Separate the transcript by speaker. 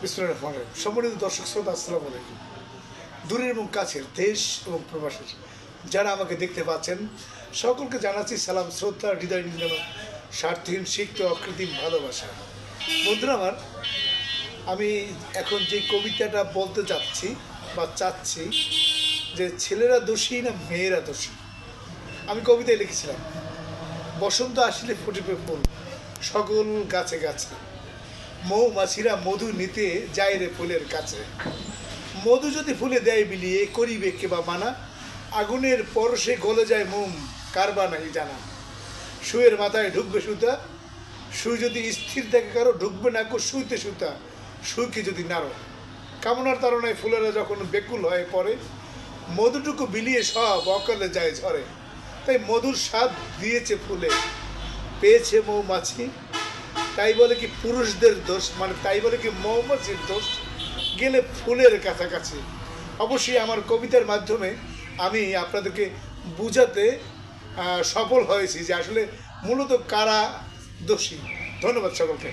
Speaker 1: বিসমিল্লাহির রহমানির রহিম। সম্মানিত দর্শক শ্রোতা, আসসালামু আলাইকুম। দূরের এবং কাছের, দেশ এবং প্রবাসের যারা আমাকে দেখতে পাচ্ছেন, সকলকে জানাচ্ছি সালাম, শ্রদ্ধা, হৃদয় নিংড়ানো, স্বার্থহীন, সিক্ত, অকৃত্রিম ভালোবাসা। বন্ধুরা আমার, আমি এখন যে কবিতাটা বলতে যাচ্ছি বা চাচ্ছি যে ছেলেরা দোষী না মেয়েরা দোষী। আমি কবিতায় লিখেছিলাম, বসন্ত আসলে ফুটিবে ফুল সকল গাছে গাছে, মৌমাছিরা মধু নিতে যায় রে ফুলের কাছে। মধু যদি ফুলে দেয় বিলিয়ে, করিবে কেবা মানা, আগুনের পরশে গলে যায় মোম, কারবা নাই জানা। শুয়ের মাথায় ঢুকবে সুতা, সুই যদি স্থির দেখে কারো, ঢুকবে না কো শুইতে সুতা, সুইকে যদি নাড়ো। কামনার তাড়নায় ফুলেরা যখন বেকুল হয়ে পড়ে, মধুটুকু বিলিয়ে সব অকালে যায় ঝরে। তাই মধুর স্বাদ দিয়েছে ফুলে, পেয়েছে মৌমাছি, তাই বলে কি পুরুষদের দোষ, মানে তাই বলে কি মৌমাছির দোষ গেলে ফুলের কাছাকাছি। অবশ্যই আমার কবিতার মাধ্যমে আমি আপনাদেরকে বুঝাতে সফল হয়েছি যে আসলে মূলত কারা দোষী। ধন্যবাদ সকলকে।